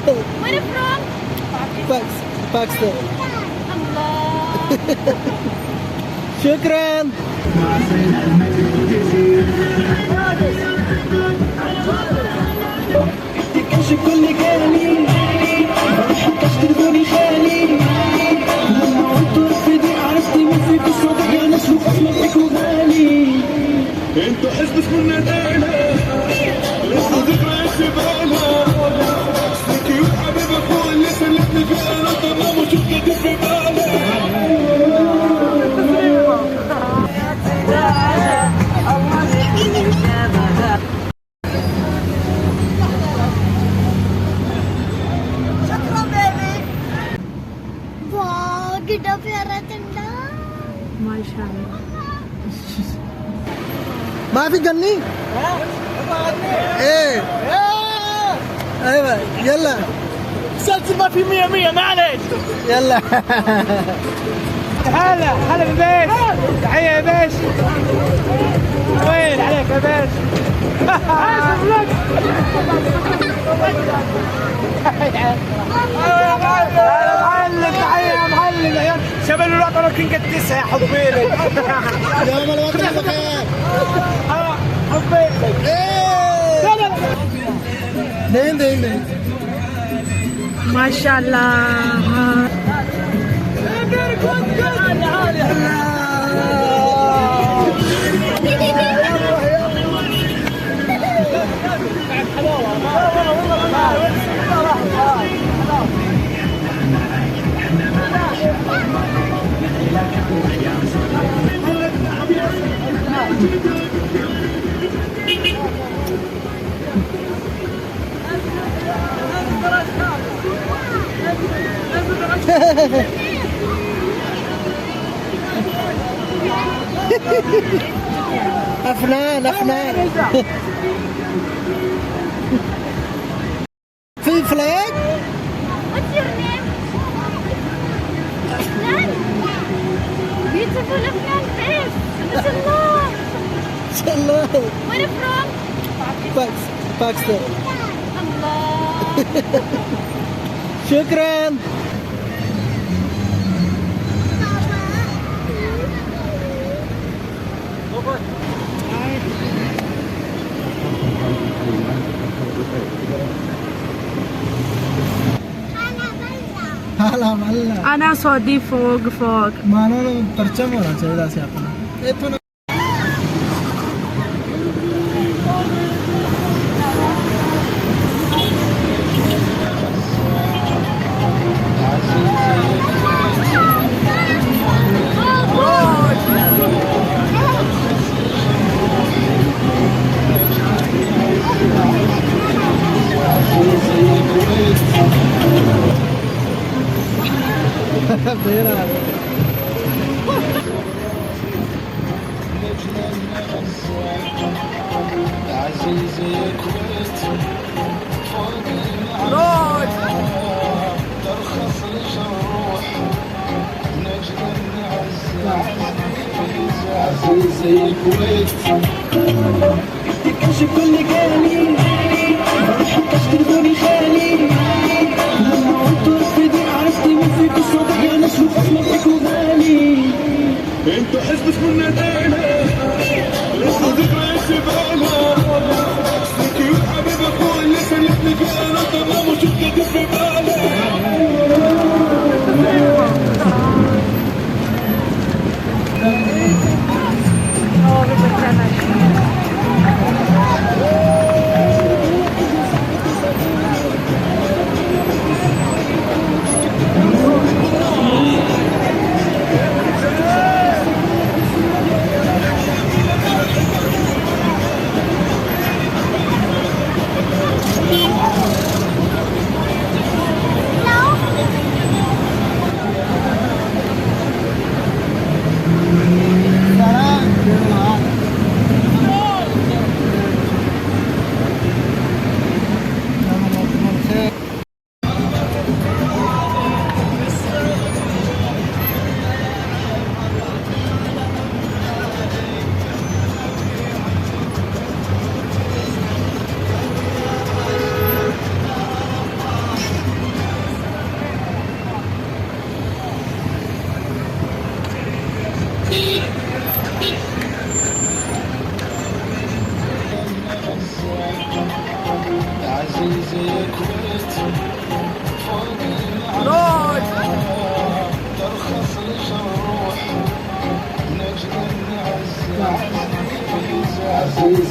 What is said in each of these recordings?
Where you from? Pakistan. Allah. شكرا. تكشف كل كلامي حتى تلفوني خالي لما قلت رفضي عرفت من فيك الصبح يا ناس وخصمك وغالي انتوا حزب اسمنا دايما لسه ذكرى الزبالة سكي وحبيب اخوه اللي سلفني في انا تمام وشوف كده في Wow, kita piara tenda. माशाल्लाह. ما في جني؟ ايه ايوه يلا سلسل ما في 100 معلش يلا. هلا هلا بالبيت تحية يا باشا وين عليك يا باشا معلم تحية يا معلم شباب الوطن كنت تسعة يا حبيلي يوم الوطن بخير. حبيلي دين माशाल्लाह. أفنان في فلاج. What's your name? Afnan. Beautiful Afnan face. MashaAllah. إن شاء الله. Where you from? باكستان. Allah. شكرا. هلا ملا أنا سعودي فوق. मानो परचम होना चाहिए से अपना इथों زي الكويت تكشف كل كلامي حتى تلفوني خالي لما قلت رفضي عرفت من فيك الصبح يا ناس وخصمك وغالي انتوا حزب اسمنا دايما لسه ذكرى الزبالة سكي وحبيب اخوه اللي سلفني في انا تمام وشوف كده في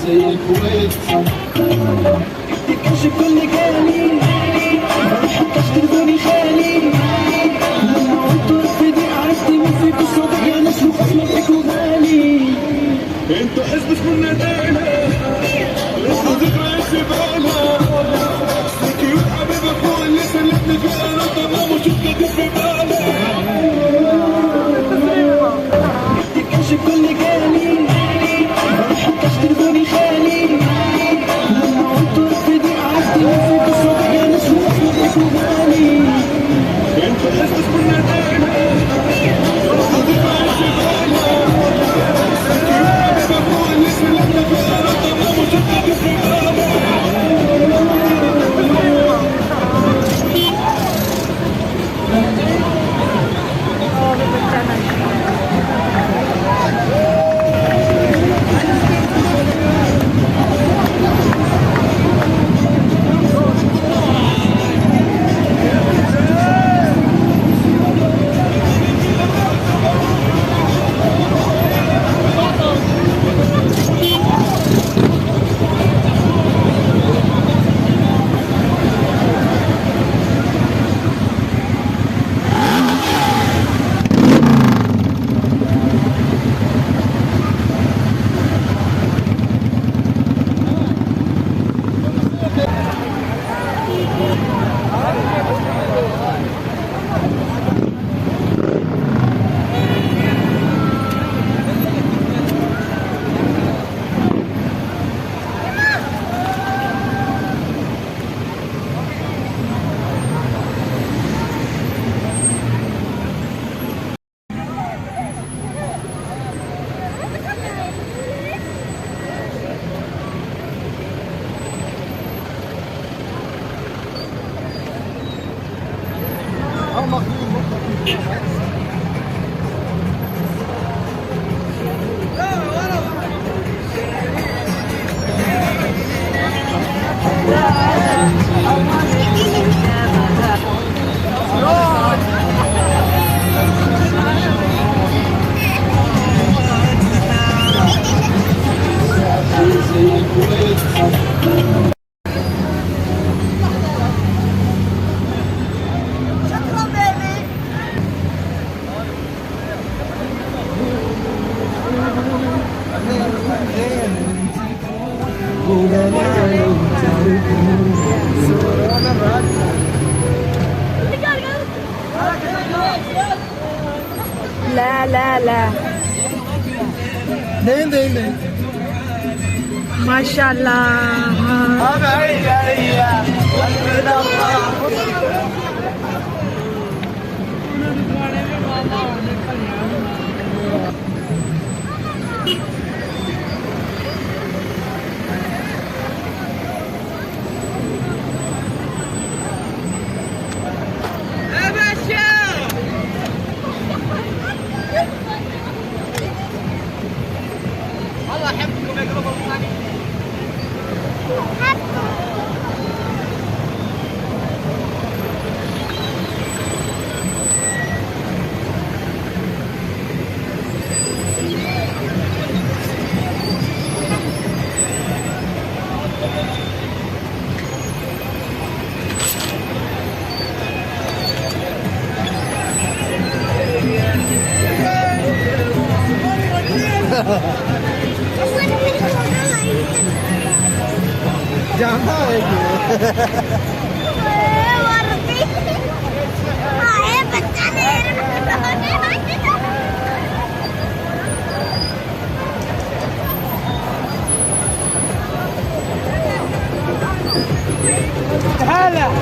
زي الكويت تكشف كل جالي ما حتى تلفوني خالي لما قلت رفضي عرفت مين فيك الصادق يا ناس وخصمك وغالي انتوا حزب اسمه نادينا لسه ذكرى يسيبانا سكيوت حبيب اخوي اللي سلتني في انا تمام وشفت دي في بالي تكشف كل جالي تلفوني خالي لما قلت رفضي عرفت مين فيك الصادق يا ناس وخصمك وغالي انتوا حزب اسمه نادينا لسه ذكرى يسيبانا سكيوت حبيب اخوي اللي سلتني في انا تمام وشفت دي في بالي لا لا لا دين ما شاء الله.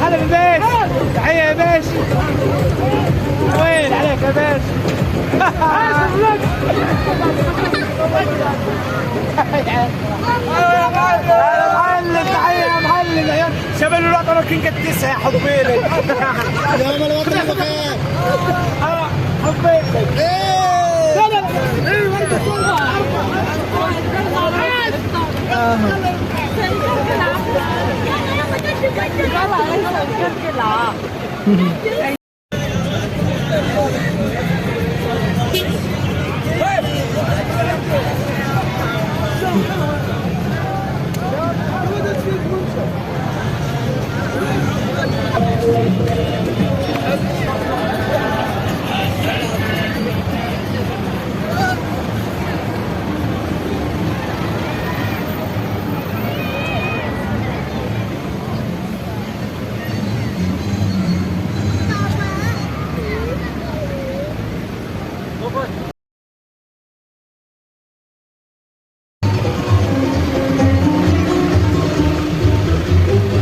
هلا بالبيت، تحية يا باشا. وين عليك يا باشا؟ معلم، تحية يا معلم. شباب الوطن كينج التسعة، حبيبي. يوم الوطن بخير. حبيبي. كركلة